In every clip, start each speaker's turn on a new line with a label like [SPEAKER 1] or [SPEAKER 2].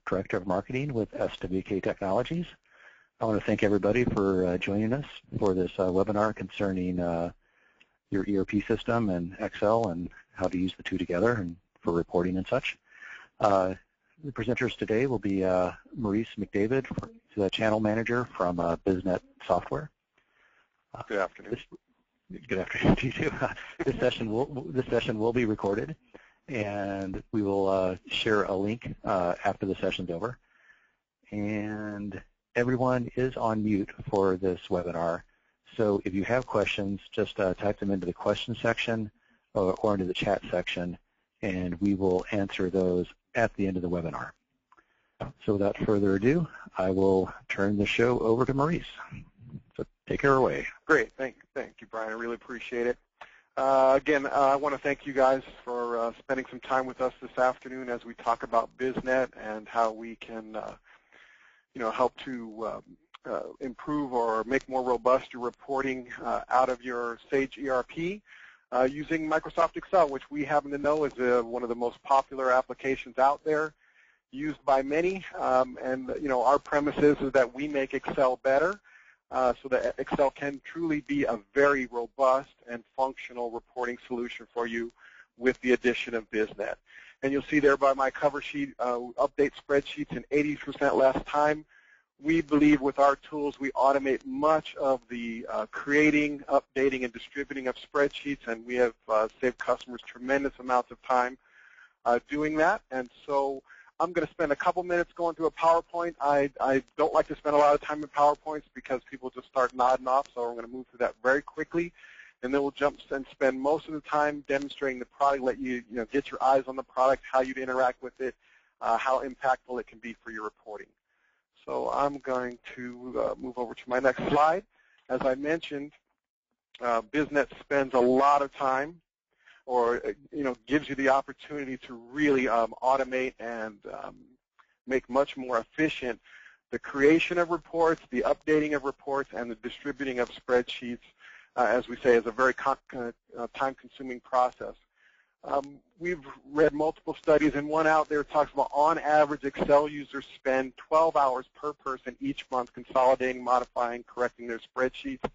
[SPEAKER 1] Director of Marketing with SWK Technologies. I want to thank everybody for joining us for this webinar concerning your ERP system and Excel and how to use the two together and for reporting and such. The presenters today will be Maurice McDavid, the Channel Manager from BizNet Software.
[SPEAKER 2] Good afternoon.
[SPEAKER 1] Good afternoon to you too. This session will be recorded, and we will share a link after the session's over. And everyone is on mute for this webinar. So if you have questions, just type them into the question section or into the chat section, and we will answer those at the end of the webinar. So without further ado, I will turn the show over to Maurice. So take her away.
[SPEAKER 2] Great. Thank you, Brian. I really appreciate it. Again, I want to thank you guys for spending some time with us this afternoon as we talk about BizNet and how we can help to improve or make more robust your reporting out of your Sage ERP using Microsoft Excel, which we happen to know is one of the most popular applications out there, used by many. And our premise is that we make Excel better so that Excel can truly be a very robust and functional reporting solution for you with the addition of BizNet. And you'll see there by my cover sheet, update spreadsheets in 80% less time. We believe with our tools we automate much of the creating, updating, and distributing of spreadsheets, and we have saved customers tremendous amounts of time doing that. And so I'm going to spend a couple minutes going through a PowerPoint. I don't like to spend a lot of time in PowerPoints because people just start nodding off, so we're going to move through that very quickly. And then we'll jump and spend most of the time demonstrating the product, let you, get your eyes on the product, how you'd interact with it, how impactful it can be for your reporting. So I'm going to move over to my next slide. As I mentioned, BizNet spends a lot of time, or gives you the opportunity to really automate and make much more efficient the creation of reports, the updating of reports, and the distributing of spreadsheets. As we say, is a very time-consuming process. We've read multiple studies, and one out there talks about on average Excel users spend 12 hours per person each month consolidating, modifying, correcting their spreadsheets.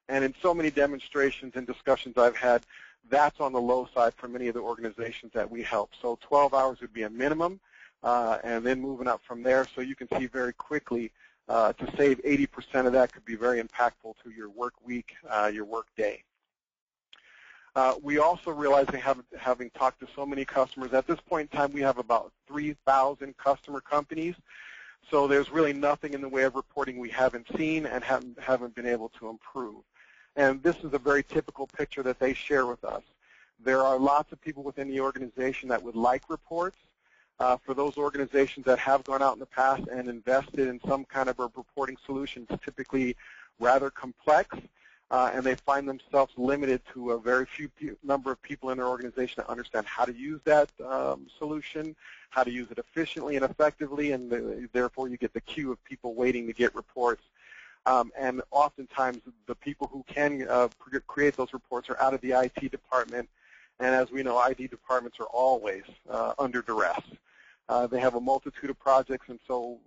[SPEAKER 2] And in so many demonstrations and discussions I've had, that's on the low side for many of the organizations that we help. So 12 hours would be a minimum, and then moving up from there. So you can see very quickly to save 80% of that could be very impactful to your work week, your work day. We also realize, having talked to so many customers, at this point in time we have about 3,000 customer companies. So there's really nothing in the way of reporting we haven't seen and haven't been able to improve. And this is a very typical picture that they share with us. There are lots of people within the organization that would like reports. For those organizations that have gone out in the past and invested in some kind of a reporting solution, it's typically rather complex. And they find themselves limited to a very few number of people in their organization that understand how to use that solution, how to use it efficiently and effectively, and therefore you get the queue of people waiting to get reports. And oftentimes the people who can create those reports are out of the IT department, and as we know, IT departments are always under duress. They have a multitude of projects, and so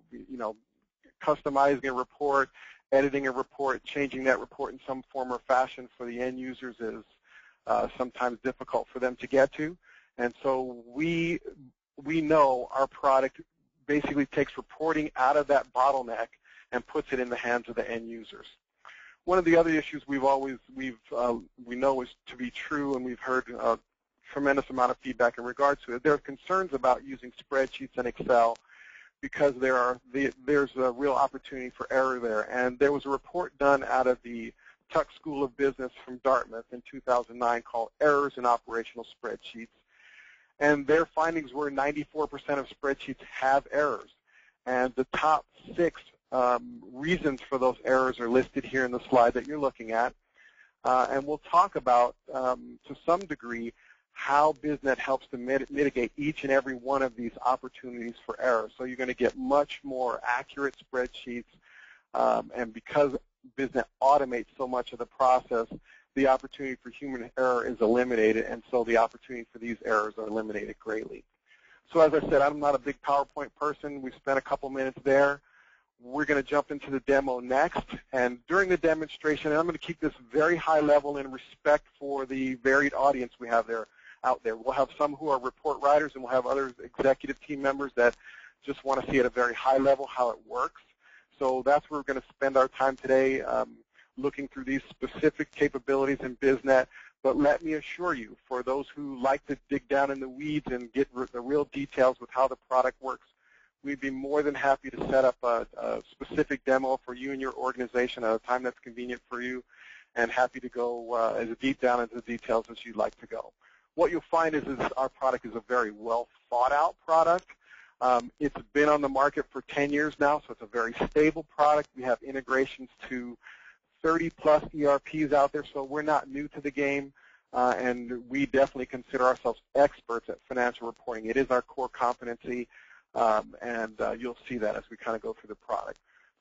[SPEAKER 2] customizing a report, editing a report, changing that report in some form or fashion for the end users is sometimes difficult for them to get to. And so we know our product basically takes reporting out of that bottleneck and puts it in the hands of the end users. One of the other issues we know is to be true, and we've heard a tremendous amount of feedback in regards to it. There are concerns about using spreadsheets and Excel because there's a real opportunity for error there. And there was a report done out of the Tuck School of Business from Dartmouth in 2009 called Errors in Operational Spreadsheets. And their findings were 94% of spreadsheets have errors. And the top 6 reasons for those errors are listed here in the slide that you're looking at. And we'll talk about, to some degree, how BizNet helps to mitigate each and every one of these opportunities for error. So you're going to get much more accurate spreadsheets, and because BizNet automates so much of the process, the opportunity for human error is eliminated, and so the opportunity for these errors are eliminated greatly. So as I said, I'm not a big PowerPoint person. We spent a couple minutes there. We're going to jump into the demo next, and during the demonstration, and I'm going to keep this very high level in respect for the varied audience we have out there. We'll have some who are report writers, and we'll have other executive team members that just want to see at a very high level how it works. So that's where we're going to spend our time today, looking through these specific capabilities in BizNet. But let me assure you, for those who like to dig down in the weeds and get the real details with how the product works, we'd be more than happy to set up a specific demo for you and your organization at a time that's convenient for you, and happy to go as deep down into the details as you'd like to go. What you'll find is our product is a very well thought out product. It's been on the market for 10 years now, so it's a very stable product. We have integrations to 30-plus ERPs out there, so we're not new to the game, and we definitely consider ourselves experts at financial reporting. It is our core competency. And you'll see that as we kind of go through the product.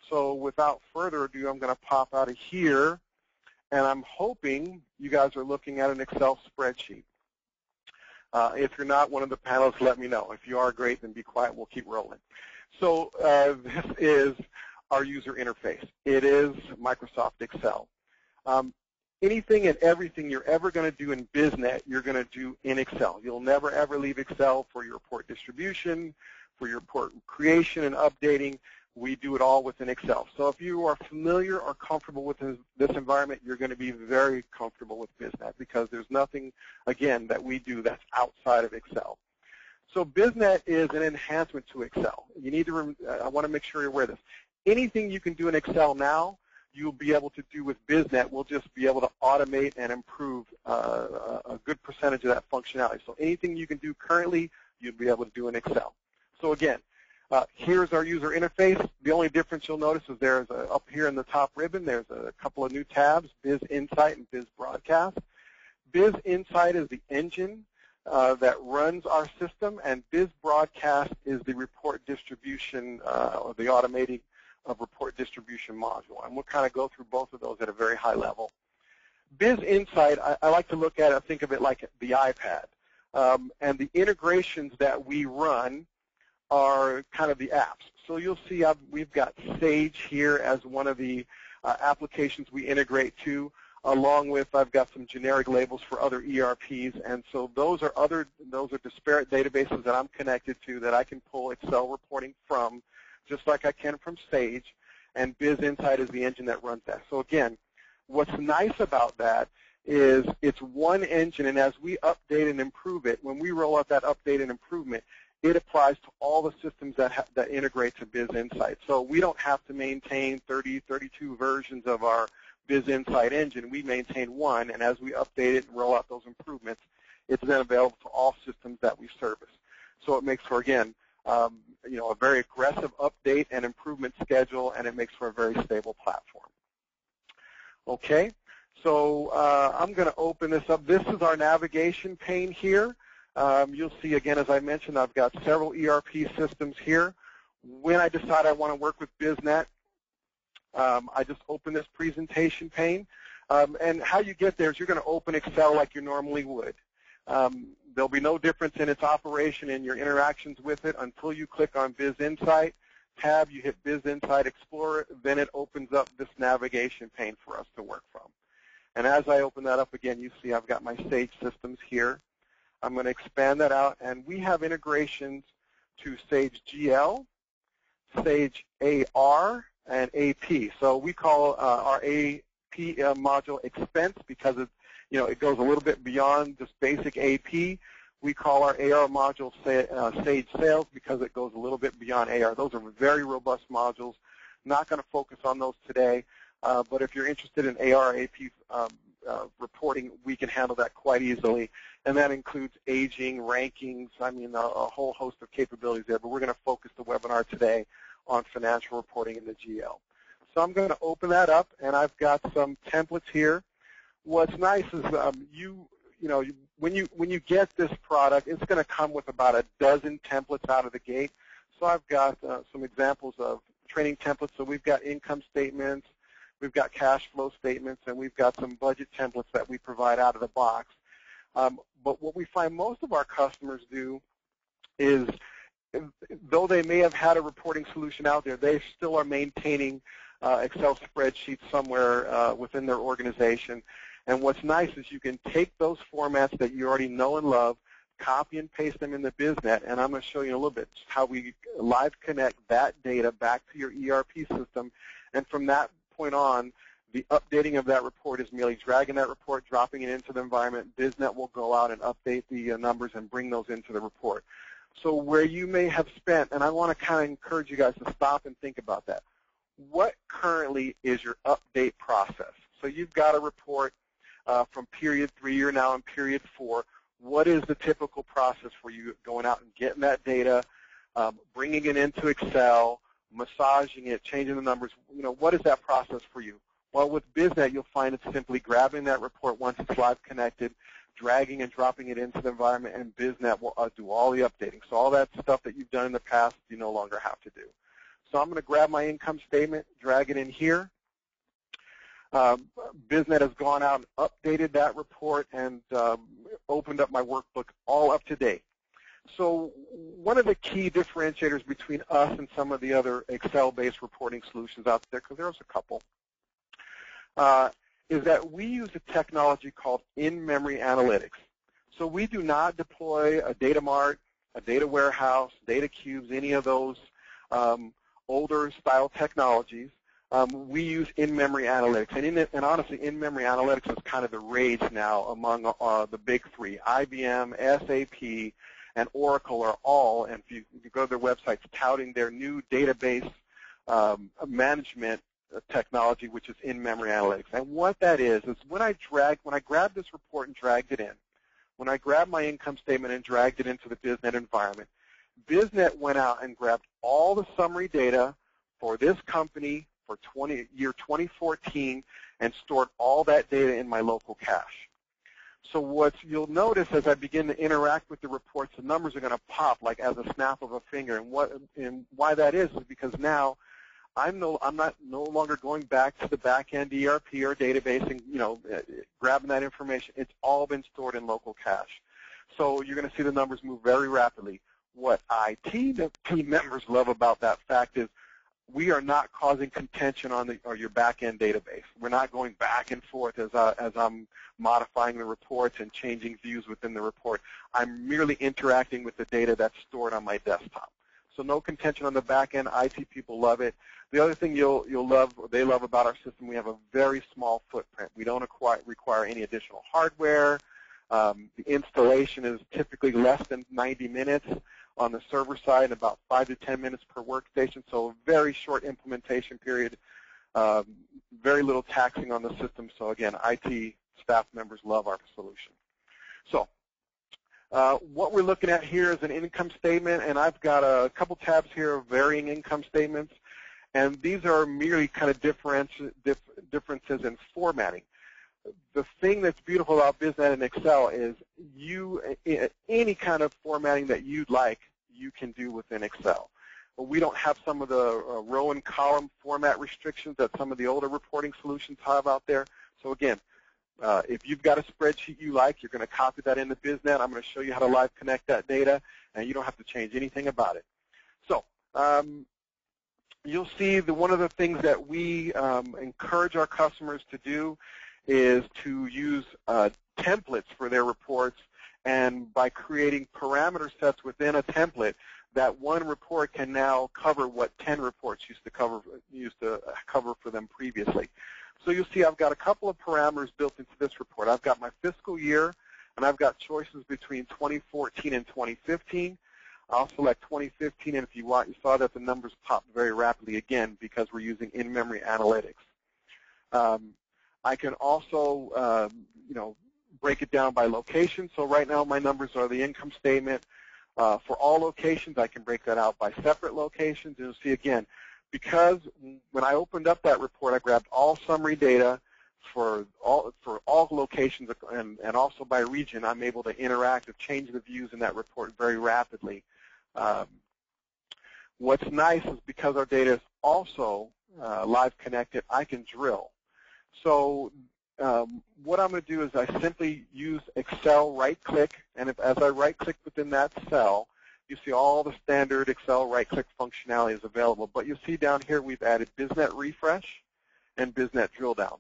[SPEAKER 2] So without further ado, I'm going to pop out of here, and I'm hoping you guys are looking at an Excel spreadsheet. If you're not, one of the panelists, let me know. If you are, great, then be quiet. We'll keep rolling. So this is our user interface. It is Microsoft Excel. Anything and everything you're ever going to do in BizNet, you're going to do in Excel. You'll never, ever leave Excel for your report distribution, for your report creation and updating. We do it all within Excel. So if you are familiar or comfortable with this environment, you're going to be very comfortable with BizNet, because there's nothing, again, that we do that's outside of Excel. So BizNet is an enhancement to Excel. You need to, I want to make sure you're aware of this. Anything you can do in Excel now, you'll be able to do with BizNet. We'll just be able to automate and improve a good percentage of that functionality. So anything you can do currently, you'll be able to do in Excel. So again, here's our user interface. The only difference you'll notice is there's up here in the top ribbon, there's a couple of new tabs, Biz Insight and Biz Broadcast. Biz Insight is the engine that runs our system, and Biz Broadcast is the report distribution, or the automating of report distribution module. And we'll kind of go through both of those at a very high level. Biz Insight, I like to look at it, think of it like the iPad. And the integrations that we run are kind of the apps. So you'll see we've got Sage here as one of the applications we integrate to, along with I've got some generic labels for other ERPs. And so those are disparate databases that I'm connected to that I can pull Excel reporting from, just like I can from Sage, and Biz Insight is the engine that runs that. So again, what's nice about that is it's one engine, and as we update and improve it, when we roll out that update and improvement, it applies to all the systems that integrate to Biz Insight. So we don't have to maintain 30, 32 versions of our Biz Insight engine. We maintain one, and as we update it and roll out those improvements, it's then available to all systems that we service. So it makes for, again, a very aggressive update and improvement schedule, and it makes for a very stable platform. Okay, so I'm going to open this up. This is our navigation pane here. You'll see, again, as I mentioned, I've got several ERP systems here. When I decide I want to work with BizNet, I just open this presentation pane. And how you get there is you're going to open Excel like you normally would. There'll be no difference in its operation and your interactions with it until you click on Biz Insight tab. You hit Biz Insight Explorer, then it opens up this navigation pane for us to work from. And as I open that up again, you see I've got my Sage systems here. I'm going to expand that out, and we have integrations to Sage GL, Sage AR, and AP. So we call our AP module expense because it goes a little bit beyond just basic AP. We call our AR module Sage Sales because it goes a little bit beyond AR. Those are very robust modules. Not going to focus on those today, but if you're interested in AR, AP reporting, we can handle that quite easily. And that includes aging, rankings, a whole host of capabilities there. But we're going to focus the webinar today on financial reporting in the GL. So I'm going to open that up, and I've got some templates here. What's nice is when you get this product, it's going to come with about a dozen templates out of the gate. So I've got some examples of training templates. So we've got income statements, we've got cash flow statements, and we've got some budget templates that we provide out of the box. But what we find most of our customers do is though they may have had a reporting solution out there, they still are maintaining Excel spreadsheets somewhere within their organization. And what's nice is you can take those formats that you already know and love, copy and paste them in the BizNet, and I'm going to show you a little bit how we live connect that data back to your ERP system. And from that point on, the updating of that report is merely dragging that report, dropping it into the environment. BizNet will go out and update the numbers and bring those into the report. So where you may have spent, and I want to kind of encourage you guys to stop and think about that. What currently is your update process? So you've got a report from period 3, you're now in period 4. What is the typical process for you going out and getting that data, bringing it into Excel, massaging it, changing the numbers? What is that process for you? Well, with BizNet, you'll find it's simply grabbing that report once it's live connected, dragging and dropping it into the environment, and BizNet will do all the updating. So all that stuff that you've done in the past, you no longer have to do. So I'm going to grab my income statement, drag it in here. BizNet has gone out and updated that report and opened up my workbook all up to date. So one of the key differentiators between us and some of the other Excel-based reporting solutions out there, because there's a couple, is that we use a technology called in-memory analytics. So we do not deploy a data mart, a data warehouse, data cubes, any of those older style technologies. We use in-memory analytics. And honestly, in-memory analytics is kind of the rage now among the big 3. IBM, SAP, and Oracle are all, and if you go to their websites, touting their new database management technology, which is in-memory analytics. And what that is when I grabbed this report and dragged it in, when I grabbed my income statement and dragged it into the BizNet environment, BizNet went out and grabbed all the summary data for this company for year 2014 and stored all that data in my local cache. So what you'll notice as I begin to interact with the reports, the numbers are going to pop like as a snap of a finger. And why that is because now I'm no longer going back to the back-end ERP or database and grabbing that information. It's all been stored in local cache. So you're going to see the numbers move very rapidly. What IT team members love about that fact is we are not causing contention on your back-end database. We're not going back and forth as I'm modifying the reports and changing views within the report. I'm merely interacting with the data that's stored on my desktop. So no contention on the back end. IT people love it. The other thing they love about our system, we have a very small footprint. We don't require any additional hardware. The installation is typically less than 90 minutes on the server side and about 5 to 10 minutes per workstation. So a very short implementation period, very little taxing on the system. So again, IT staff members love our solution. So what we're looking at here is an income statement, and I've got a couple tabs here of varying income statements, and these are merely kind of differences in formatting. The thing that's beautiful about BizNet and Excel is any kind of formatting that you'd like, you can do within Excel. But we don't have some of the row and column format restrictions that some of the older reporting solutions have out there. So again, if you've got a spreadsheet you like, you're going to copy that into BizNet. I'm going to show you how to live connect that data, and you don't have to change anything about it. So you'll see one of the things that we encourage our customers to do is to use templates for their reports, and by creating parameter sets within a template, that one report can now cover what 10 reports used to cover for them previously. So you'll see I've got a couple of parameters built into this report. I've got my fiscal year, and I've got choices between 2014 and 2015. I'll select 2015, and if you want, you saw that the numbers popped very rapidly again because we're using in-memory analytics. I can also, break it down by location. So right now my numbers are the income statement. For all locations, I can break that out by separate locations. And you'll see again, because when I opened up that report, I grabbed all summary data for all locations and also by region. I'm able to interact and change the views in that report very rapidly. What's nice is because our data is also live connected, I can drill. So what I'm going to do is I simply use Excel right-click, and as I right-click within that cell, you see all the standard Excel right-click functionality is available. But you'll see down here we've added BizNet Refresh and BizNet Drill Down.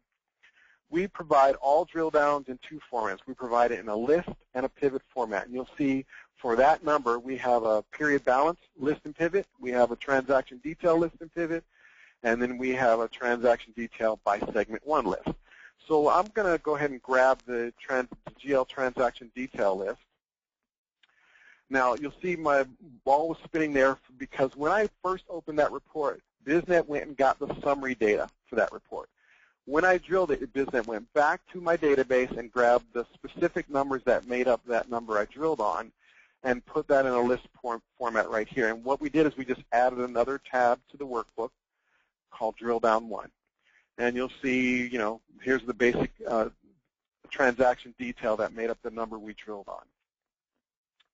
[SPEAKER 2] We provide all drill downs in two formats. We provide it in a list and a pivot format. And you'll see for that number, we have a period balance list and pivot. We have a transaction detail list and pivot. And then we have a transaction detail by segment 1 list. So I'm going to go ahead and grab the GL transaction detail list. Now, you'll see my ball was spinning there because when I first opened that report, BizNet went and got the summary data for that report. When I drilled it, BizNet went back to my database and grabbed the specific numbers that made up that number I drilled on and put that in a list format right here. And what we did is we just added another tab to the workbook called Drill Down 1. And you'll see, here's the basic transaction detail that made up the number we drilled on.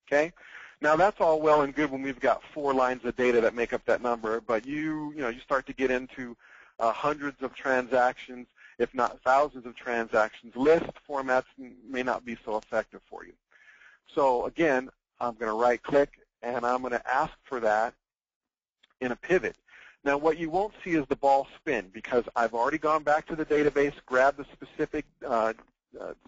[SPEAKER 2] Okay? Now that's all well and good when we've got 4 lines of data that make up that number, but you start to get into hundreds of transactions, if not thousands of transactions. List formats may not be so effective for you. So again, I'm going to right-click, and I'm going to ask for that in a pivot. Now what you won't see is the ball spin because I've already gone back to the database, grabbed the specific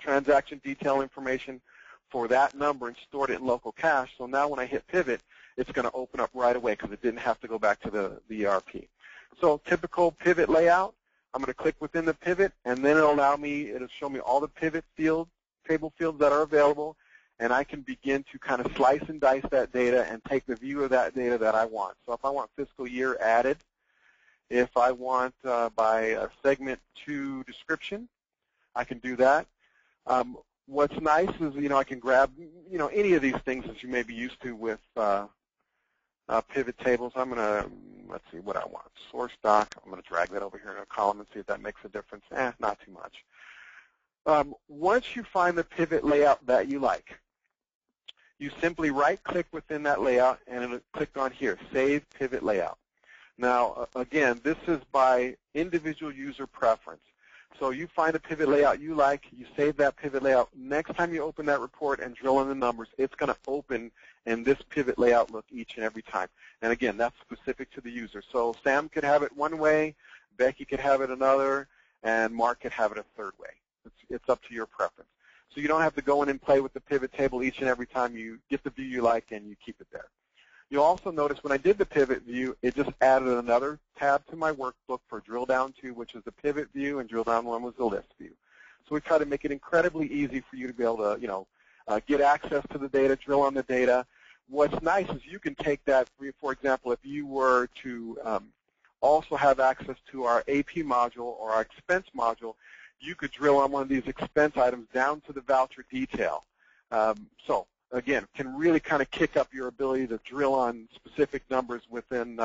[SPEAKER 2] transaction detail information for that number and stored it in local cache. So now when I hit pivot, it's going to open up right away because it didn't have to go back to the ERP. So typical pivot layout, I'm going to click within the pivot, and then it'll show me all the pivot table fields that are available, and I can begin to kind of slice and dice that data and take the view of that data that I want. So if I want fiscal year added, if I want by a segment 2 description, I can do that. What's nice is, I can grab, any of these things that you may be used to with pivot tables. I'm going to, let's see what I want. Source doc. I'm going to drag that over here in a column and see if that makes a difference. Not too much. Once you find the pivot layout that you like, you simply right-click within that layout and it'll click on here, Save Pivot Layout. Now, again, this is by individual user preference. So you find a pivot layout you like, you save that pivot layout. Next time you open that report and drill in the numbers, it's going to open in this pivot layout look each and every time. And again, that's specific to the user. So Sam could have it one way, Becky could have it another, and Mark could have it a third way. It's up to your preference. So you don't have to go in and play with the pivot table each and every time. You get the view you like and you keep it there. You'll also notice when I did the pivot view, it just added another tab to my workbook for Drill Down 2, which is the pivot view, and Drill Down 1 was the list view. So we try to make it incredibly easy for you to be able to, get access to the data, drill on the data. What's nice is you can take that, for example, if you were to also have access to our AP module or our expense module, you could drill on one of these expense items down to the voucher detail. So again, can really kind of kick up your ability to drill on specific numbers within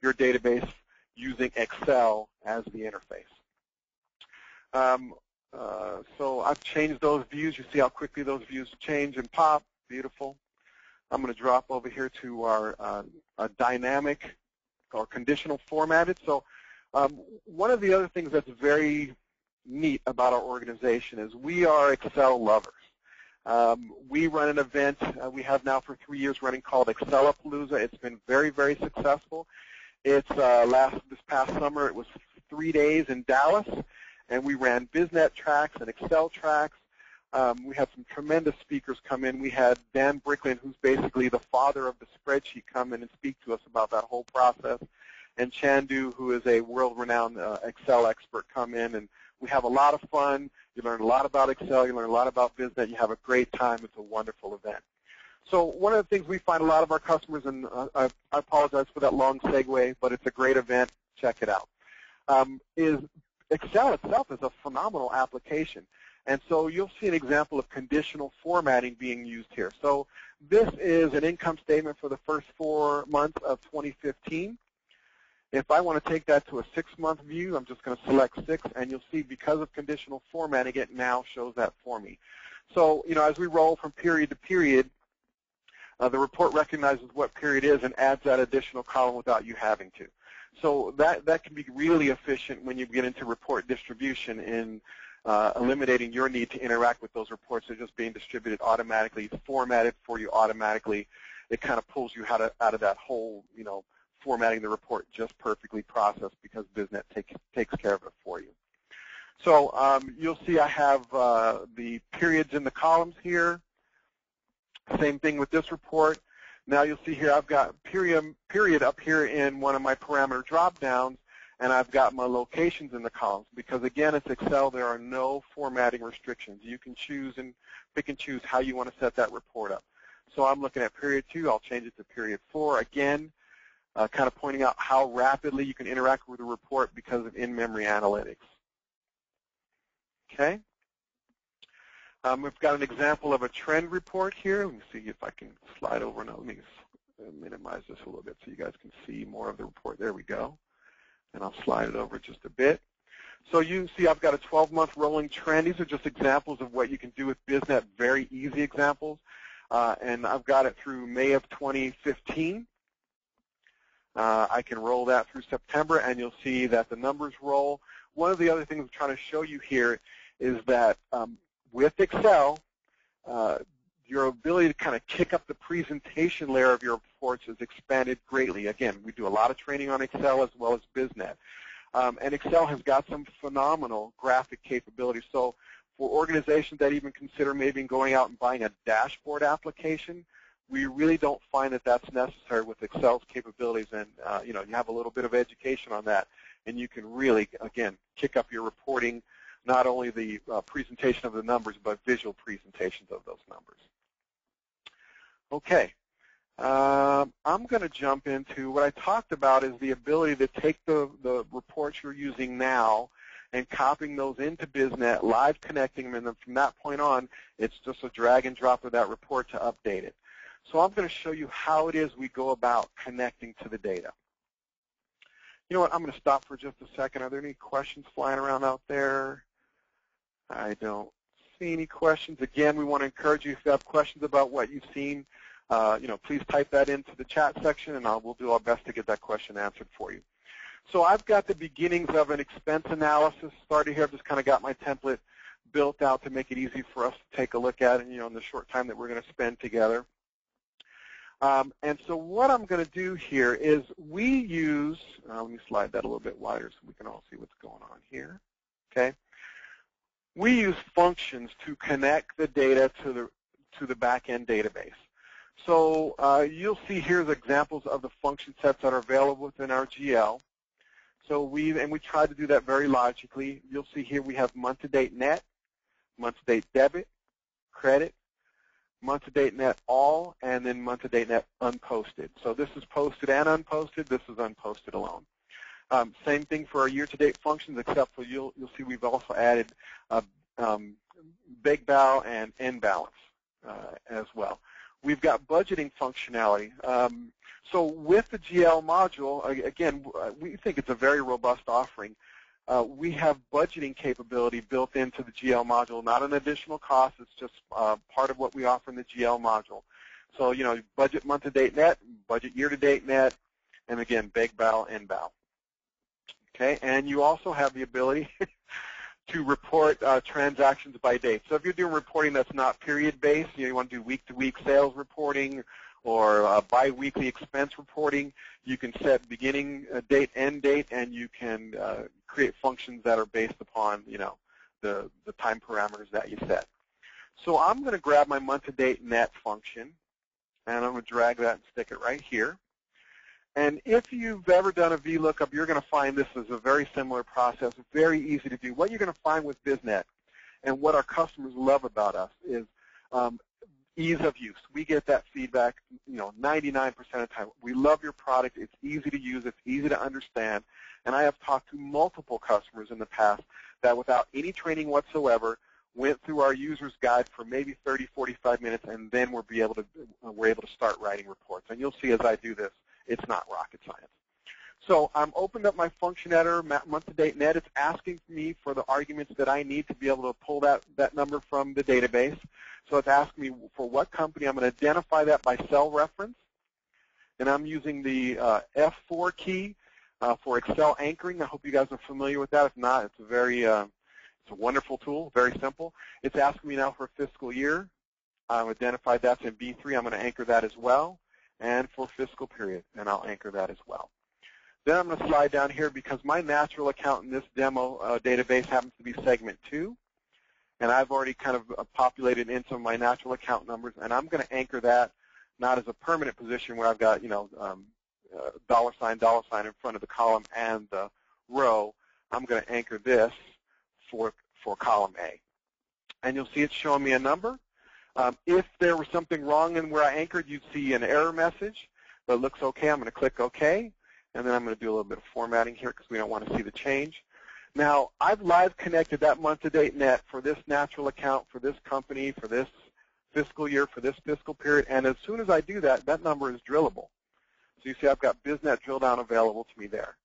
[SPEAKER 2] your database using Excel as the interface. So I've changed those views. You see how quickly those views change and pop. Beautiful. I'm going to drop over here to our dynamic or conditional formatted. So one of the other things that's very neat about our organization is we are Excel lovers. We run an event we have now for 3 years running called Excelapalooza. It's been very, very successful. It's this past summer, it was 3 days in Dallas, and we ran BizNet tracks and Excel tracks. We had some tremendous speakers come in. We had Dan Bricklin, who's basically the father of the spreadsheet, come in and speak to us about that whole process, and Chandu, who is a world-renowned Excel expert, come in, and we have a lot of fun. You learn a lot about Excel. You learn a lot about BizNet. You have a great time. It's a wonderful event. So one of the things we find a lot of our customers, and I apologize for that long segue, but it's a great event. Check it out. Is Excel itself is a phenomenal application. And so you'll see an example of conditional formatting being used here. So this is an income statement for the first 4 months of 2015. If I want to take that to a 6-month view, I'm just going to select 6, and you'll see because of conditional formatting, it now shows that for me. So, as we roll from period to period, the report recognizes what period is and adds that additional column without you having to. So that can be really efficient when you get into report distribution in eliminating your need to interact with those reports. They're just being distributed automatically, formatted for you automatically. it kind of pulls you out of that whole, formatting the report just perfectly processed, because BizNet takes care of it for you. So you'll see I have the periods in the columns here. Same thing with this report. Now you'll see here I've got period up here in one of my parameter drop-downs, and I've got my locations in the columns, because again, it's Excel. There are no formatting restrictions. You can pick and choose how you want to set that report up. So I'm looking at period 2. I'll change it to period 4. Again, kind of pointing out how rapidly you can interact with the report because of in-memory analytics. Okay. We've got an example of a trend report here. Let me see if I can slide over now. Let me minimize this a little bit so you guys can see more of the report. There we go. And I'll slide it over just a bit. So you see I've got a 12-month rolling trend. These are just examples of what you can do with BizNet, very easy examples. And I've got it through May of 2015. I can roll that through September, and you'll see that the numbers roll. One of the other things I'm trying to show you here is that with Excel, your ability to kind of kick up the presentation layer of your reports is expanded greatly. Again, we do a lot of training on Excel as well as BizNet. And Excel has got some phenomenal graphic capabilities. So for organizations that even consider maybe going out and buying a dashboard application, we really don't find that that's necessary with Excel's capabilities. And you have a little bit of education on that, and you can really, again, kick up your reporting, not only the presentation of the numbers, but visual presentations of those numbers. Okay. I'm going to jump into what I talked about is the ability to take the reports you're using now and copying those into BizNet, live connecting them, and then from that point on, it's just a drag and drop of that report to update it. So I'm going to show you how it is we go about connecting to the data. You know what? I'm going to stop for just a second. Are there any questions flying around out there? I don't see any questions. Again, we want to encourage you, if you have questions about what you've seen, please type that into the chat section, and we'll do our best to get that question answered for you. So I've got the beginnings of an expense analysis started here. I've just kind of got my template built out to make it easy for us to take a look at it, in the short time that we're going to spend together. And so what I'm going to do here is we use, let me slide that a little bit wider so we can all see what's going on here. Okay. We use functions to connect the data to the back-end database. So you'll see here's examples of the function sets that are available within our GL. So we try to do that very logically. You'll see here we have month-to-date net, month-to-date debit, credit, month-to-date net all, and then month-to-date net unposted. So this is posted and unposted. This is unposted alone. Same thing for our year-to-date functions, except for you'll see we've also added big bal and end balance as well. We've got budgeting functionality. So with the GL module, again, we think it's a very robust offering. We have budgeting capability built into the GL module, not an additional cost. It's just part of what we offer in the GL module. So, budget month-to-date net, budget year-to-date net, and again, big bal, end bal. Okay, and you also have the ability to report transactions by date. So if you're doing reporting that's not period-based, you want to do week-to-week sales reporting or bi-weekly expense reporting, you can set beginning date, end date, and you can create functions that are based upon, the time parameters that you set. So I'm going to grab my month-to-date net function, and I'm going to drag that and stick it right here. And if you've ever done a VLOOKUP, you're going to find this is a very similar process, very easy to do. What you're going to find with BizNet and what our customers love about us is ease of use. We get that feedback, 99% of the time. We love your product. It's easy to use. It's easy to understand. And I have talked to multiple customers in the past that without any training whatsoever went through our user's guide for maybe 30, 45 minutes, and then we're able to start writing reports. And you'll see as I do this, it's not rocket science. So I'm opened up my function editor, month-to-date net. It's asking me for the arguments that I need to be able to pull that number from the database. So it's asking me for what company. I'm going to identify that by cell reference. And I'm using the F4 key for Excel anchoring. I hope you guys are familiar with that. If not, it's it's a wonderful tool, very simple. It's asking me now for fiscal year. I've identified that's in B3. I'm going to anchor that as well. and for fiscal period, and I'll anchor that as well. Then I'm going to slide down here because my natural account in this demo database happens to be segment 2, and I've already kind of populated in some of my natural account numbers, and I'm going to anchor that not as a permanent position where I've got, dollar sign in front of the column and the row. I'm going to anchor this for column A. And you'll see it's showing me a number. If there was something wrong in where I anchored, you'd see an error message, but it looks okay. I'm going to click OK, and then I'm going to do a little bit of formatting here because we don't want to see the change. Now, I've live connected that month-to-date net for this natural account, for this company, for this fiscal year, for this fiscal period, and as soon as I do that, that number is drillable. So you see I've got BizNet drill down available to me there.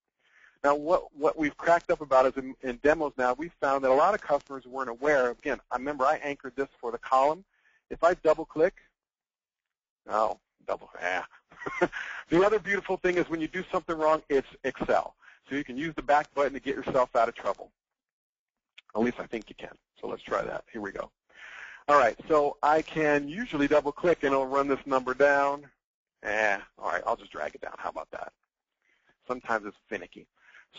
[SPEAKER 2] Now, what we've cracked up about is in demos now, we've found that a lot of customers weren't aware. Again, I remember I anchored this for the column. If I double-click, the other beautiful thing is when you do something wrong, it's Excel. So you can use the back button to get yourself out of trouble. At least I think you can. So let's try that. Here we go. All right, so I can usually double-click and it'll run this number down. All right, I'll just drag it down. How about that? Sometimes it's finicky.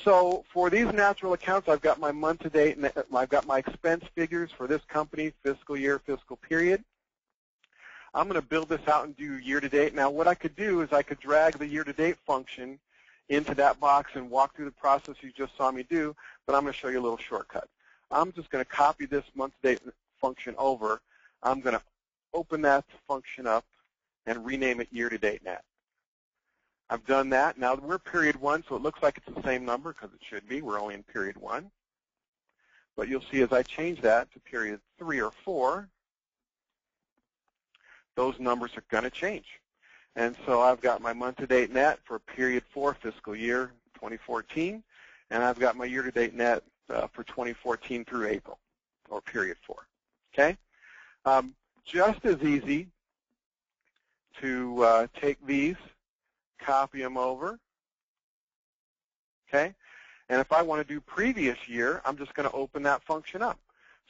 [SPEAKER 2] So for these natural accounts, I've got my month-to-date, and I've got my expense figures for this company, fiscal year, fiscal period. I'm going to build this out and do year-to-date. Now, what I could do is I could drag the year-to-date function into that box and walk through the process you just saw me do, but I'm going to show you a little shortcut. I'm just going to copy this month-to-date function over. I'm going to open that function up and rename it year-to-date net. I've done that. Now we're period 1, so it looks like it's the same number because it should be. We're only in period 1. But you'll see as I change that to period 3 or 4, those numbers are going to change. And so I've got my month-to-date net for period 4 fiscal year 2014, and I've got my year-to-date net for 2014 through April, or period 4. Okay? Just as easy to take these, copy them over, okay? And if I want to do previous year, I'm just going to open that function up.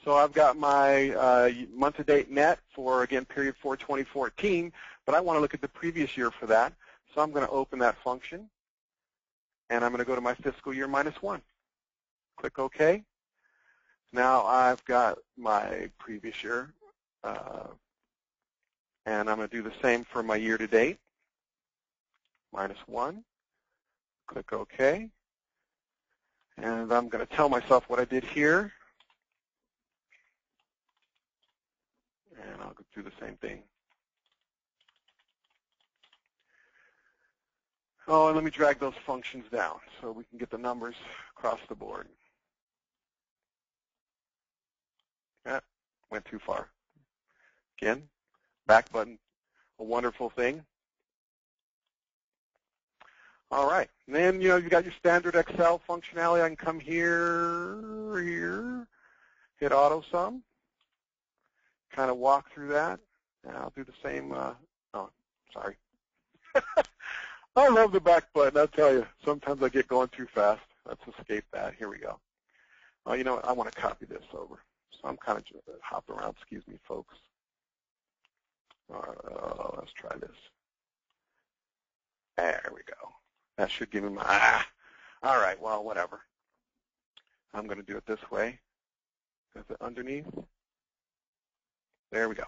[SPEAKER 2] So I've got my month-to-date net for, again, period 4, 2014, but I want to look at the previous year for that. So I'm going to open that function, and I'm going to go to my fiscal year -1. Click OK. Now I've got my previous year, and I'm going to do the same for my year-to-date, -1. Click OK. And I'm going to tell myself what I did here. And I'll do the same thing. Oh, and let me drag those functions down so we can get the numbers across the board. Went too far. Again, back button, a wonderful thing. All right, and then you've got your standard Excel functionality. I can come here, hit auto sum, kind of walk through that, and I'll do the same. Oh, sorry. I love the back button. I'll tell you, sometimes I get going too fast. Let's escape that. Here we go. Oh, you know what? I want to copy this over. So I'm kind of hopping around. Excuse me, folks. Let's try this. There we go. That should give me my, all right, well, whatever. I'm going to do it this way. Is it underneath? There we go.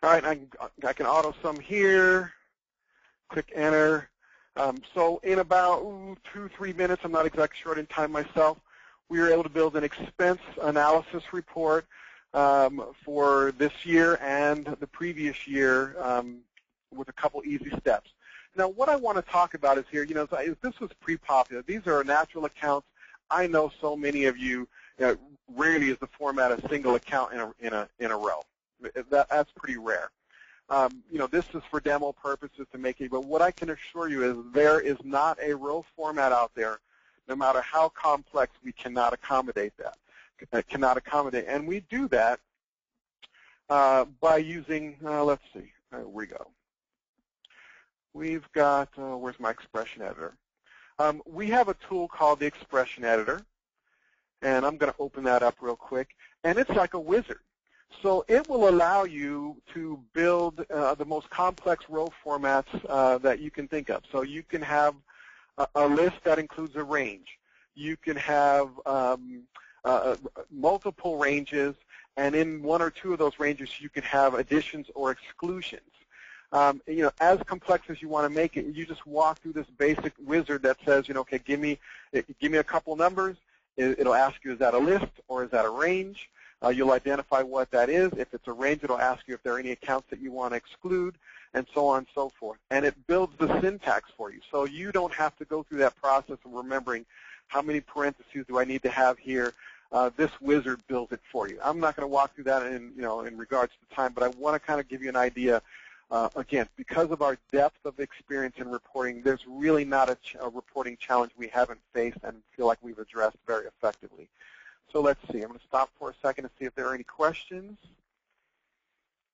[SPEAKER 2] All right, I can auto sum here. Click enter. So in about 2-3 minutes, I'm not exactly sure in time myself, we were able to build an expense analysis report for this year and the previous year with a couple easy steps. Now, what I want to talk about is here, this was pre-popular. These are natural accounts. I know so many of you, rarely is the format a single account in a row. That's pretty rare. This is for demo purposes to make it, but what I can assure you is there is not a row format out there, no matter how complex, we cannot accommodate that. And we do that by using, let's see, there we go. We've got, where's my expression editor? We have a tool called the expression editor, and I'm going to open that up real quick, and it's like a wizard. So it will allow you to build the most complex row formats that you can think of. So you can have a list that includes a range. You can have multiple ranges, and in one or two of those ranges you can have additions or exclusions. As complex as you want to make it, you just walk through this basic wizard that says, okay, give me a couple numbers. It'll ask you, is that a list or is that a range? You'll identify what that is. If it's a range, it'll ask you if there are any accounts that you want to exclude, and so on and so forth. And it builds the syntax for you, so you don't have to go through that process of remembering how many parentheses do I need to have here. This wizard builds it for you. I'm not going to walk through that in regards to time, but I want to kind of give you an idea. Again, because of our depth of experience in reporting, there's really not a reporting challenge we haven't faced and feel like we've addressed very effectively. So let's see. I'm going to stop for a second to see if there are any questions.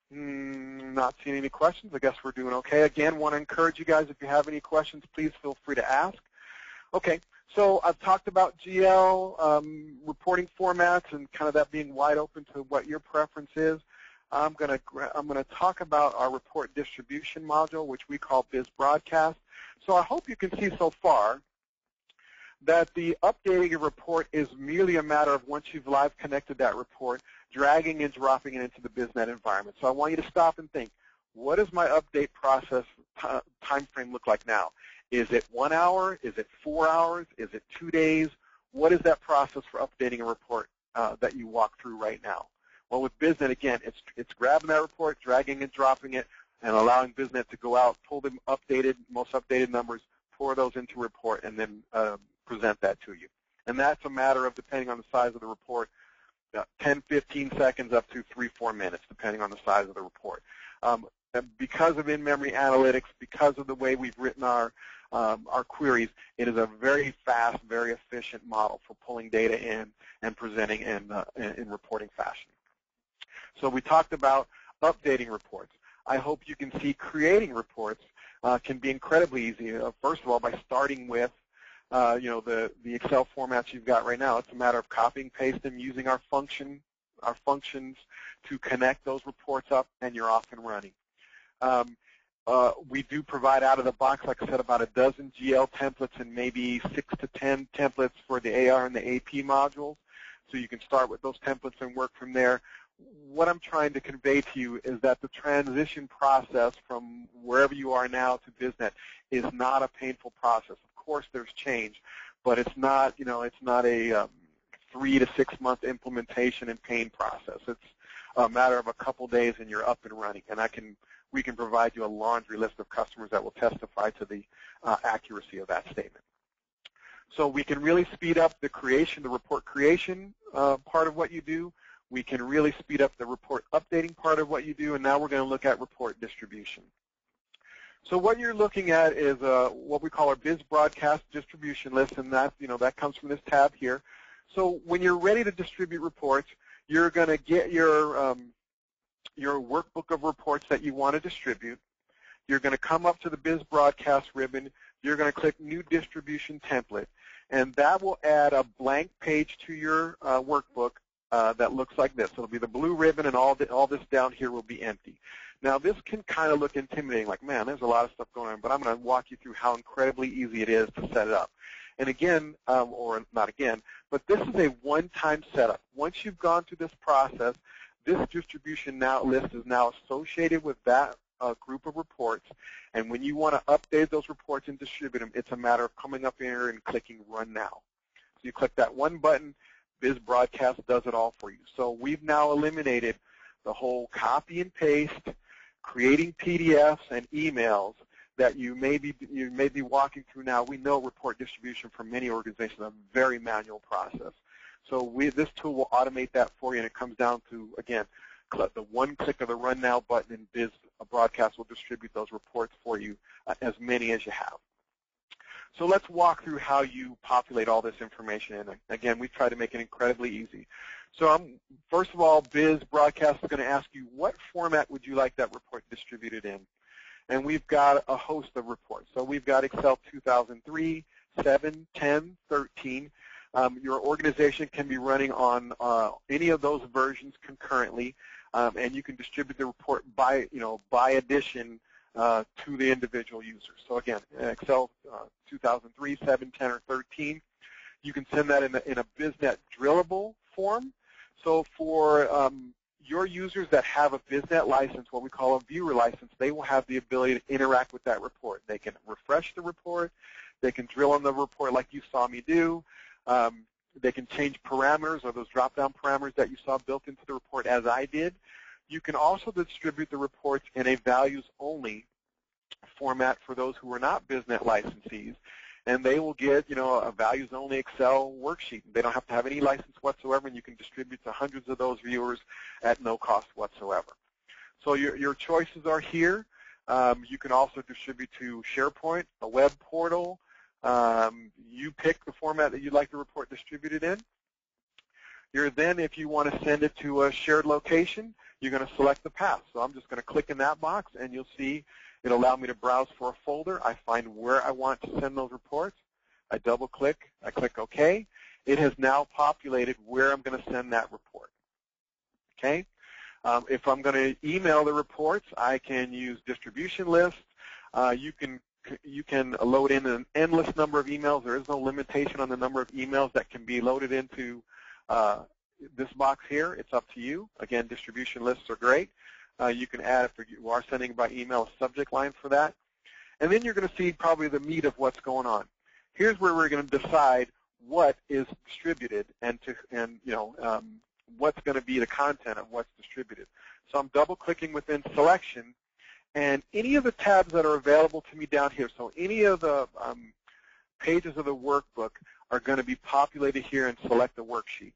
[SPEAKER 2] Not seeing any questions. I guess we're doing okay. Again, want to encourage you guys, if you have any questions, please feel free to ask. Okay, so I've talked about GL, reporting formats, and kind of that being wide open to what your preference is. I'm going to talk about our report distribution module, which we call Biz Broadcast. So I hope you can see so far that the updating a report is merely a matter of, once you've live connected that report, dragging and dropping it into the BizNet environment. So I want you to stop and think, what does my update process time frame look like now? Is it 1 hour? Is it 4 hours? Is it 2 days? What is that process for updating a report that you walk through right now? Well, with BizNet, again, it's grabbing that report, dragging and dropping it, and allowing BizNet to go out, pull the most updated numbers, pour those into a report, and then present that to you. And that's a matter of, depending on the size of the report, 10, 15 seconds up to 3-4 minutes, depending on the size of the report. Because of in-memory analytics, because of the way we've written our queries, it is a very fast, very efficient model for pulling data in and presenting in reporting fashion. So we talked about updating reports. I hope you can see creating reports can be incredibly easy. First of all, by starting with the Excel formats you've got right now. It's a matter of copying, pasting, using our functions to connect those reports up, and you're off and running. We do provide out of the box, like I said, about a dozen GL templates and maybe 6 to 10 templates for the AR and the AP modules. So you can start with those templates and work from there. What I'm trying to convey to you is that the transition process from wherever you are now to BizNet is not a painful process. Of course, there's change, but it's not, it's not a 3 to 6 month implementation and pain process. It's a matter of a couple days and you're up and running. And we can provide you a laundry list of customers that will testify to the accuracy of that statement. So we can really speed up the report creation part of what you do. We can really speed up the report updating part of what you do, and now we're going to look at report distribution. So what you're looking at is what we call our Biz Broadcast distribution list, and that comes from this tab here. So when you're ready to distribute reports, you're going to get your workbook of reports that you want to distribute. You're going to come up to the Biz Broadcast ribbon. You're going to click New Distribution Template, and that will add a blank page to your workbook that looks like this. It'll be the blue ribbon, and all this down here will be empty. Now, this can kind of look intimidating, like, man, there's a lot of stuff going on, but I'm going to walk you through how incredibly easy it is to set it up. And again, or not again, but this is a one-time setup. Once you've gone through this process, this distribution list is now associated with that group of reports, and when you want to update those reports and distribute them, it's a matter of coming up here and clicking Run Now. So you click that one button, Biz Broadcast does it all for you. So we've now eliminated the whole copy and paste, creating PDFs and emails that you may be walking through now. We know report distribution for many organizations is a very manual process. So this tool will automate that for you, and it comes down to, again, the one click of the Run Now button, and Biz Broadcast will distribute those reports for you, as many as you have. So let's walk through how you populate all this information in. Again, we've tried to make it incredibly easy. So first of all, Biz Broadcast is going to ask you, what format would you like that report distributed in? And we've got a host of reports. So we've got Excel 2003, 7, 10, 13. Your organization can be running on any of those versions concurrently. and you can distribute the report by edition to the individual user. So again, Excel 2003, 7, 10, or 13, you can send that in a BizNet drillable form. So for your users that have a BizNet license, what we call a viewer license, they will have the ability to interact with that report. They can refresh the report. They can drill on the report like you saw me do. They can change parameters or those drop-down parameters that you saw built into the report as I did. You can also distribute the reports in a values-only format for those who are not BizNet licensees, and they will get, a values-only Excel worksheet. They don't have to have any license whatsoever, and you can distribute to hundreds of those viewers at no cost whatsoever. So your choices are here. You can also distribute to SharePoint, a web portal. You pick the format that you'd like the report distributed in. Then, if you want to send it to a shared location, you're going to select the path. So I'm just going to click in that box, and you'll see it'll allow me to browse for a folder. I find where I want to send those reports. I double-click. I click OK. It has now populated where I'm going to send that report. Okay. If I'm going to email the reports, I can use distribution lists. You can load in an endless number of emails. There is no limitation on the number of emails that can be loaded into this box here. It's up to you. Again, distribution lists are great. You can add, if you are sending by email, a subject line for that. And then you're going to see probably the meat of what's going on. Here's where we're going to decide what is distributed and what's going to be the content of what's distributed. So I'm double-clicking within selection, and any of the tabs that are available to me down here, so any of the pages of the workbook are going to be populated here and select the worksheet.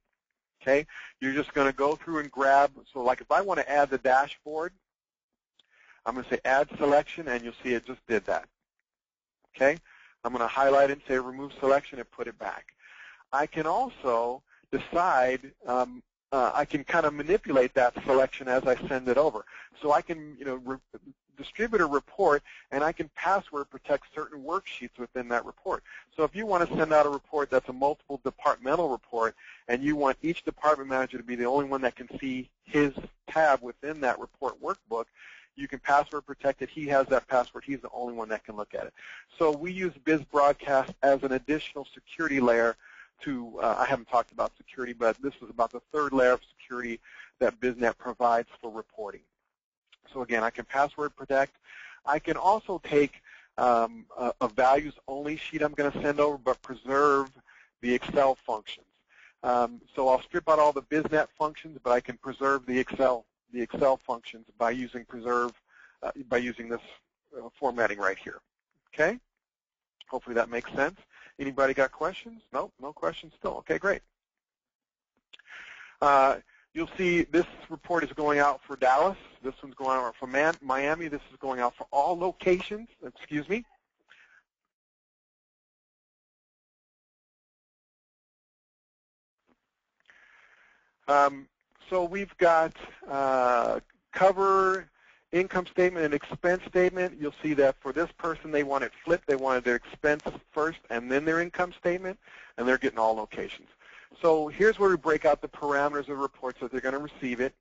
[SPEAKER 2] Okay, you're just going to go through and grab. So like if I want to add the dashboard, I'm going to say add selection, and you'll see it just did that. Okay, I'm going to highlight it and say remove selection and put it back. I can also decide, I can kind of manipulate that selection as I send it over. So I can distribute a report, and I can password protect certain worksheets within that report. So if you want to send out a report that's a multiple departmental report, and you want each department manager to be the only one that can see his tab within that report workbook, you can password protect it. He has that password. He's the only one that can look at it. So we use BizBroadcast as an additional security layer to, I haven't talked about security, but this is about the third layer of security that BizNet provides for reporting. So again, I can password protect. I can also take a values-only sheet I'm going to send over, but preserve the Excel functions. So I'll strip out all the BizNet functions, but I can preserve the Excel functions by using this formatting right here. Okay? Hopefully that makes sense. Anybody got questions? No questions still. Okay, great. You'll see this report is going out for Dallas. This one's going out for Miami. This is going out for all locations. Excuse me. So we've got cover, income statement, and expense statement. You'll see that for this person, they want it flipped. They wanted their expense first and then their income statement, and they're getting all locations. So here's where we break out the parameters of the report so they're going to receive it.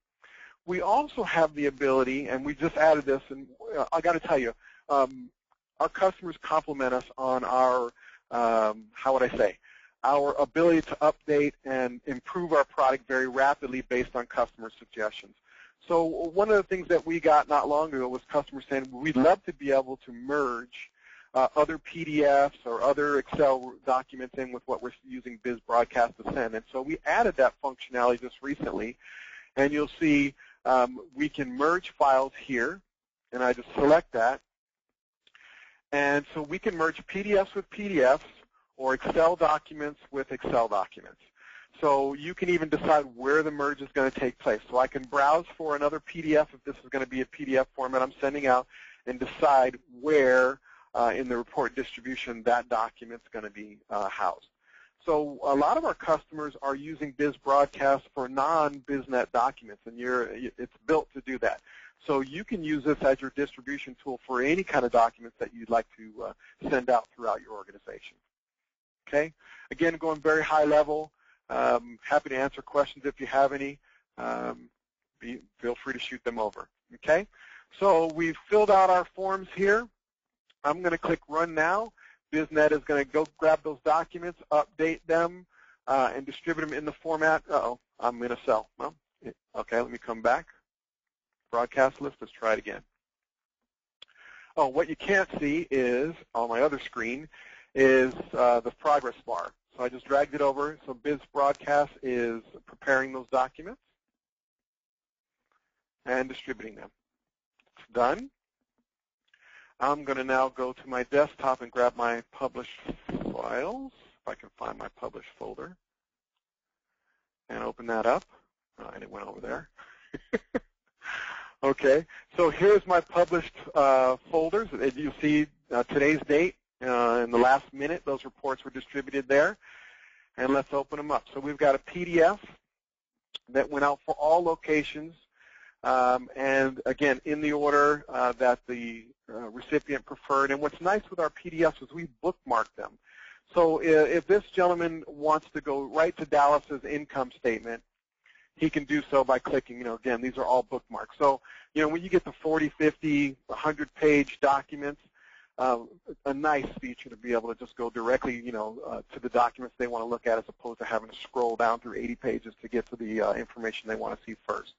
[SPEAKER 2] We also have the ability, and we just added this, and I got to tell you, our customers compliment us on our, how would I say, our ability to update and improve our product very rapidly based on customer suggestions. So one of the things that we got not long ago was customers saying, we'd love to be able to merge other PDFs or other Excel documents in with what we're using BizBroadcast to send. And so we added that functionality just recently. And you'll see we can merge files here. And I just select that. And so we can merge PDFs with PDFs or Excel documents with Excel documents. So you can even decide where the merge is going to take place. So I can browse for another PDF if this is going to be a PDF format I'm sending out and decide where in the report distribution that document's going to be housed. So a lot of our customers are using BizBroadcast for non-BizNet documents, and it's built to do that. So you can use this as your distribution tool for any kind of documents that you'd like to send out throughout your organization. Okay? Again, going very high level. Happy to answer questions if you have any. feel free to shoot them over. Okay? So we've filled out our forms here. I'm going to click Run Now. BizNet is going to go grab those documents, update them, and distribute them in the format. Uh-oh, I'm in a cell. Well, okay, let me come back. Broadcast list, let's try it again. Oh, what you can't see is, on my other screen, is the progress bar. So I just dragged it over. So Biz Broadcast is preparing those documents and distributing them. It's done. I'm going to now go to my desktop and grab my published files, if I can find my published folder, and open that up. And it went over there. Okay, so here's my published folders. You see today's date in the last minute. Those reports were distributed there. And let's open them up. So we've got a PDF that went out for all locations. And again, in the order that the recipient preferred. And what's nice with our PDFs is we bookmark them. So if this gentleman wants to go right to Dallas's income statement, he can do so by clicking, again, these are all bookmarks. So, when you get the 40, 50, 100-page documents, a nice feature to be able to just go directly, to the documents they want to look at as opposed to having to scroll down through 80 pages to get to the information they want to see first.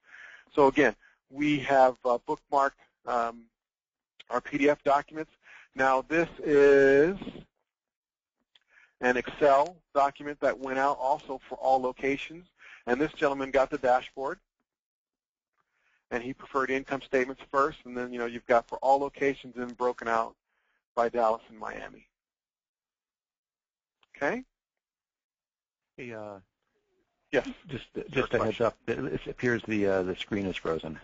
[SPEAKER 2] So again, we have bookmarked our PDF documents. Now this is an Excel document that went out also for all locations. And this gentleman got the dashboard, and he preferred income statements first, and then, you've got for all locations and broken out by Dallas and Miami. Okay?
[SPEAKER 1] Hey,
[SPEAKER 2] yes.
[SPEAKER 1] Just a heads up. It appears the screen is frozen.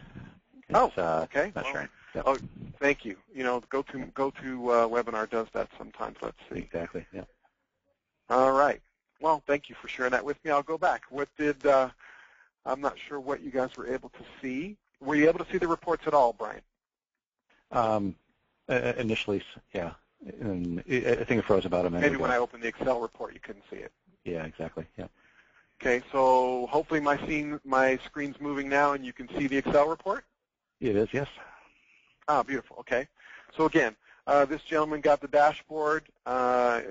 [SPEAKER 2] It's, okay.
[SPEAKER 1] That's right. Yep.
[SPEAKER 2] Oh, thank you. GoToWebinar does that sometimes. Let's see.
[SPEAKER 1] Exactly. Yeah.
[SPEAKER 2] All right. Well, thank you for sharing that with me. I'll go back. I'm not sure what you guys were able to see. Were you able to see the reports at all, Brian?
[SPEAKER 1] Initially, yeah. And I think it froze about a minute
[SPEAKER 2] Maybe
[SPEAKER 1] ago.
[SPEAKER 2] when I opened the Excel report, you couldn't see it.
[SPEAKER 1] Yeah, exactly. Yeah.
[SPEAKER 2] Okay, so hopefully my screen's moving now and you can see the Excel report?
[SPEAKER 1] It is, yes.
[SPEAKER 2] Ah, beautiful. Okay. So again, this gentleman got the dashboard,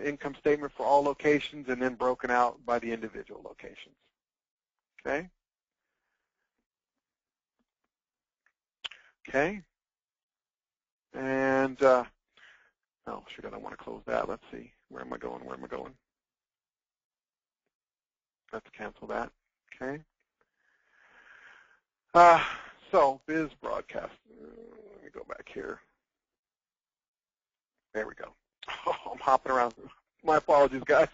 [SPEAKER 2] income statement for all locations, and then broken out by the individual locations. Okay? Okay. And, oh, shoot, I don't want to close that. Let's see. Where am I going? Let's cancel that. Okay. So, Biz Broadcast. Let me go back here. There we go. Oh, I'm hopping around. My apologies, guys.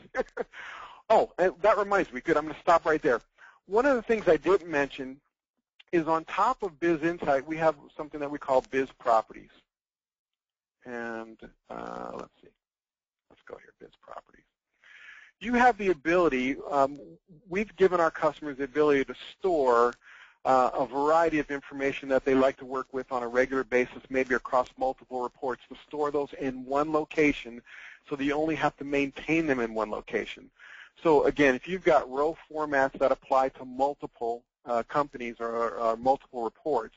[SPEAKER 2] Oh, and that reminds me. Good, I'm going to stop right there. One of the things I didn't mention is on top of Biz Insight, we have something that we call Biz Properties. And let's see. Let's go here, Biz Properties. You have the ability, we've given our customers the ability to store a variety of information that they like to work with on a regular basis, maybe across multiple reports, to store those in one location so that you only have to maintain them in one location. So again, if you've got row formats that apply to multiple companies or multiple reports,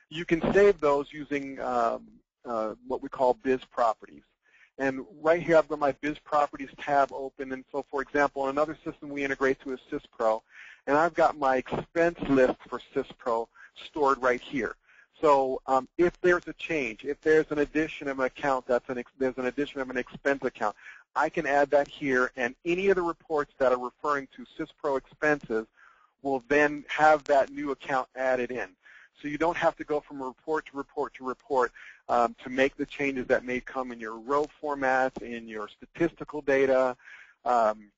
[SPEAKER 2] you can save those using what we call Biz Properties. And right here I've got my Biz Properties tab open, and so for example, another system we integrate to is SysPro, and I've got my expense list for SysPro stored right here. So if there's a change, if there's an addition of an account, there's an addition of an expense account, I can add that here, and any of the reports that are referring to SysPro expenses will then have that new account added in. So you don't have to go from report to report to report to make the changes that may come in your row formats, in your statistical data, kind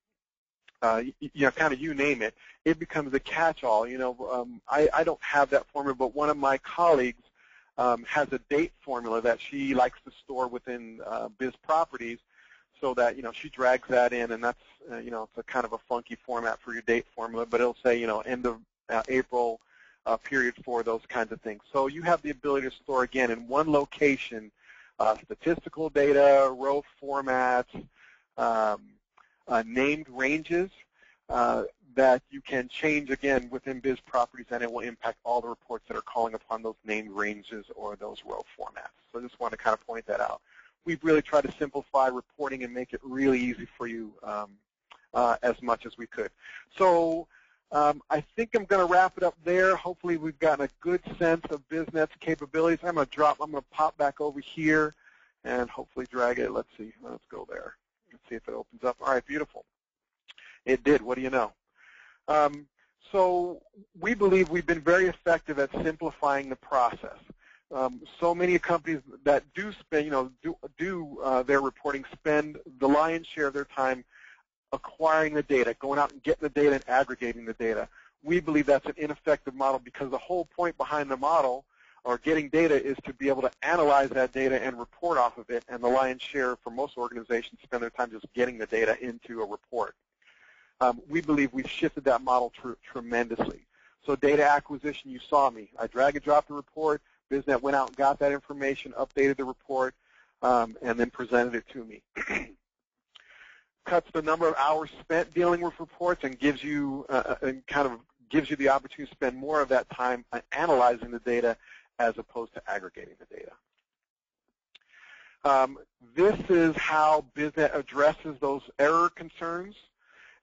[SPEAKER 2] of you name it. It becomes a catch-all. I don't have that formula, but one of my colleagues has a date formula that she likes to store within Biz Properties, so that she drags that in, and that's it's a kind of a funky format for your date formula, but it'll say end of April period for those kinds of things. So you have the ability to store again in one location statistical data, row formats, named ranges. that you can change again within Biz Properties, and it will impact all the reports that are calling upon those named ranges or those row formats. So I just want to kind of point that out. We've really tried to simplify reporting and make it really easy for you as much as we could. So I think I'm going to wrap it up there. Hopefully we've gotten a good sense of BizNet's capabilities. I'm going to pop back over here and hopefully drag it. Let's see. Let's go there. Let's see if it opens up. All right, beautiful. It did. What do you know? So we believe we've been very effective at simplifying the process. So many companies that do spend, their reporting spend the lion's share of their time acquiring the data, going out and getting the data and aggregating the data. We believe that's an ineffective model because the whole point behind the model or getting data is to be able to analyze that data and report off of it, and the lion's share for most organizations spend their time just getting the data into a report. We believe we've shifted that model tremendously. So data acquisition, you saw me. I drag and drop the report. BizNet went out and got that information, updated the report, and then presented it to me. Cuts the number of hours spent dealing with reports and gives you gives you the opportunity to spend more of that time analyzing the data as opposed to aggregating the data. This is how BizNet addresses those error concerns.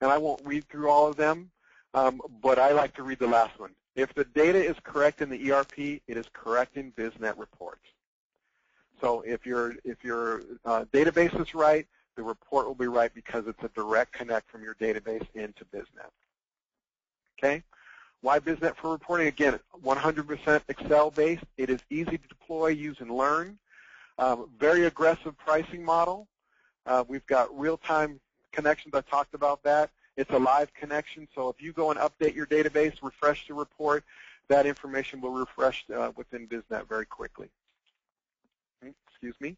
[SPEAKER 2] And I won't read through all of them, but I like to read the last one. If the data is correct in the ERP, it is correct in BizNet reports. So if your database is right, the report will be right because it's a direct connect from your database into BizNet. Okay? Why BizNet for reporting? Again, 100% Excel-based. It is easy to deploy, use, and learn. Very aggressive pricing model. We've got real-time connections. I talked about that. It's a live connection, so if you go and update your database, refresh the report, that information will refresh within BizNet very quickly. Excuse me.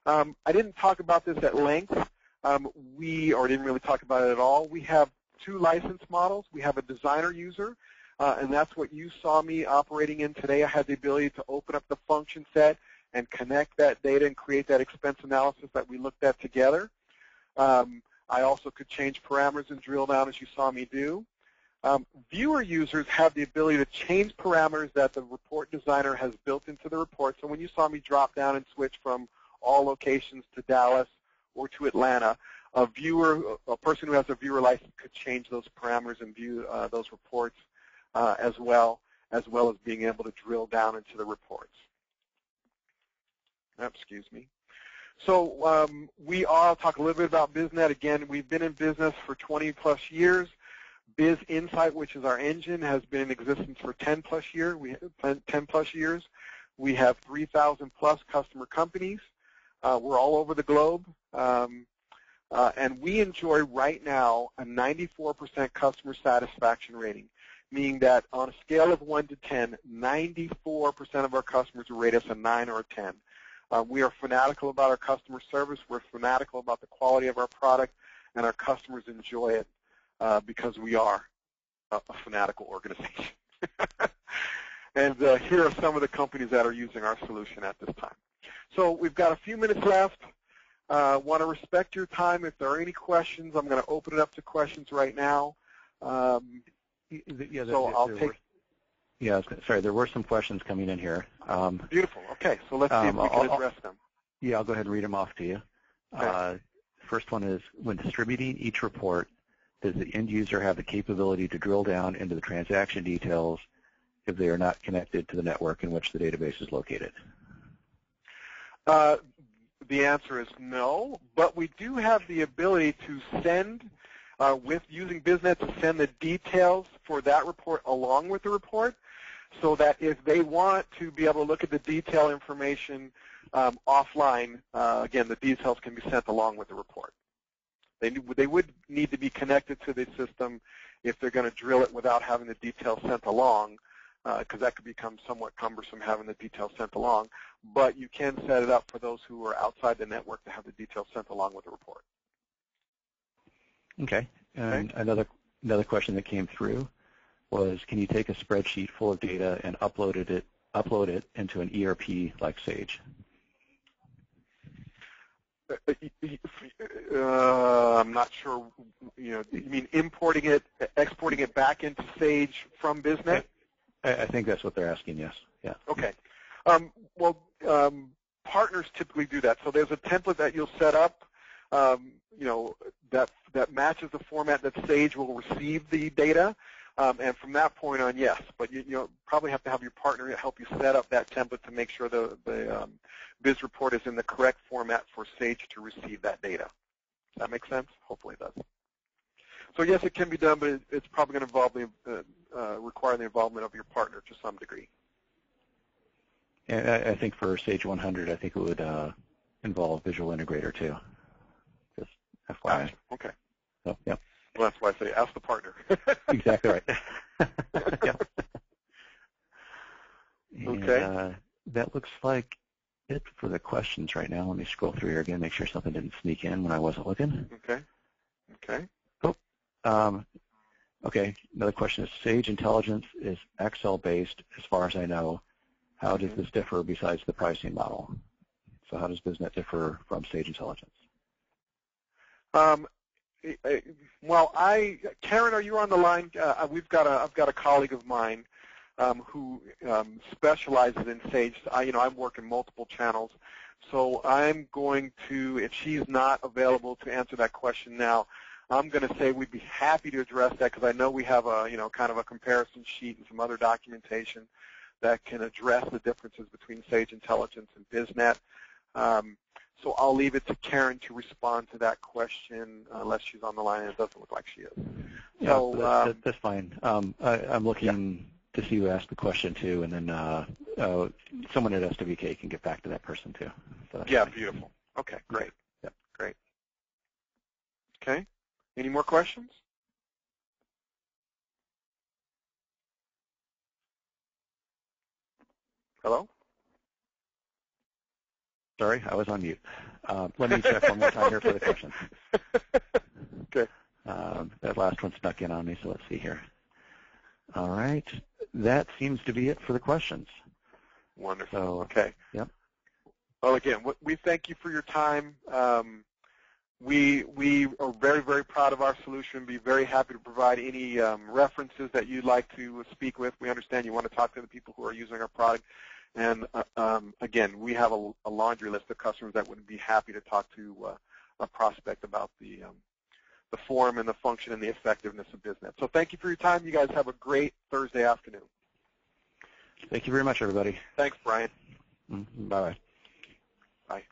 [SPEAKER 2] I didn't talk about this at length. Didn't really talk about it at all. We have two license models. We have a designer user, and that's what you saw me operating in today. I had the ability to open up the function set and connect that data and create that expense analysis that we looked at together. I also could change parameters and drill down as you saw me do. Viewer users have the ability to change parameters that the report designer has built into the report. So when you saw me drop down and switch from all locations to Dallas or to Atlanta, a person who has a viewer license could change those parameters and view those reports as well as being able to drill down into the reports. Excuse me. So I'll talk a little bit about BizNet. Again, we've been in business for 20-plus years. Biz Insight, which is our engine, has been in existence for 10-plus years. We have 3,000-plus customer companies. We're all over the globe. And we enjoy right now a 94% customer satisfaction rating, meaning that on a scale of 1 to 10, 94% of our customers rate us a 9 or a 10. We are fanatical about our customer service. We're fanatical about the quality of our product, and our customers enjoy it because we are a fanatical organization. And here are some of the companies that are using our solution at this time. So we've got a few minutes left. Want to respect your time. If there are any questions, I'm going to open it up to questions right now.
[SPEAKER 1] Yeah, sorry, there were some questions coming in here.
[SPEAKER 2] Beautiful. Okay, so let's see if we can address them.
[SPEAKER 1] Yeah, I'll go ahead and read them off to you. Okay. First one is, when distributing each report, does the end user have the capability to drill down into the transaction details if they are not connected to the network in which the database is located?
[SPEAKER 2] The answer is no, but we do have the ability to send, using BizNet, to send the details for that report along with the report, so that if they want to be able to look at the detail information offline, again, the details can be sent along with the report. They would need to be connected to the system if they're going to drill it without having the details sent along, because that could become somewhat cumbersome having the details sent along. But you can set it up for those who are outside the network to have the details sent along with the report.
[SPEAKER 1] Okay. And another question that came through was, can you take a spreadsheet full of data and upload it into an ERP like Sage?
[SPEAKER 2] I'm not sure. You mean importing it, exporting it back into Sage from BizNet?
[SPEAKER 1] I think that's what they're asking. Yes. Yeah.
[SPEAKER 2] Okay. Partners typically do that. So there's a template that you'll set up, that matches the format that Sage will receive the data. And from that point on, yes. But you probably have to have your partner help you set up that template to make sure the Biz report is in the correct format for Sage to receive that data. Does that make sense? Hopefully it does. So yes, it can be done, but it's probably going to require the involvement of your partner to some degree.
[SPEAKER 1] And I think for Sage 100, I think it would involve Visual Integrator too. Just FYI.
[SPEAKER 2] Okay.
[SPEAKER 1] So, yeah.
[SPEAKER 2] Well, that's why I say ask the partner.
[SPEAKER 1] Exactly right. Yeah.
[SPEAKER 2] Okay.
[SPEAKER 1] And, that looks like it for the questions right now. Let me scroll through here again, make sure something didn't sneak in when I wasn't looking.
[SPEAKER 2] Okay. Okay.
[SPEAKER 1] Oh. Okay. Another question is Sage Intelligence is Excel-based, as far as I know. How does this differ besides the pricing model? So how does BizNet differ from Sage Intelligence?
[SPEAKER 2] Karen, are you on the line? I've got a colleague of mine who specializes in Sage. I work in multiple channels, so I'm going to, if she's not available to answer that question now, I'm going to say we'd be happy to address that because I know we have a kind of a comparison sheet and some other documentation that can address the differences between Sage Intelligence and BizNet. So I'll leave it to Karen to respond to that question unless she's on the line, and it doesn't look like she is.
[SPEAKER 1] Yeah,
[SPEAKER 2] so
[SPEAKER 1] that's fine. I'm looking to see who asked the question too, and then someone at SWK can get back to that person too. So
[SPEAKER 2] yeah, fine. Beautiful. Okay, great.
[SPEAKER 1] Yep.
[SPEAKER 2] Great. Okay. Any more questions? Hello?
[SPEAKER 1] Sorry, I was on mute. Let me check one more time here for the questions.
[SPEAKER 2] Okay.
[SPEAKER 1] That last one snuck in on me, so let's see here. All right. That seems to be it for the questions.
[SPEAKER 2] Wonderful.
[SPEAKER 1] So,
[SPEAKER 2] okay.
[SPEAKER 1] Yep.
[SPEAKER 2] Well, again, we thank you for your time. We are very, very proud of our solution. Be very happy to provide any references that you'd like to speak with. We understand you want to talk to the people who are using our product. And again, we have a laundry list of customers that would be happy to talk to a prospect about the form and the function and the effectiveness of BizNet. So thank you for your time. You guys have a great Thursday afternoon.
[SPEAKER 1] Thank you very much, everybody.
[SPEAKER 2] Thanks, Brian.
[SPEAKER 1] Bye-bye.
[SPEAKER 2] Bye.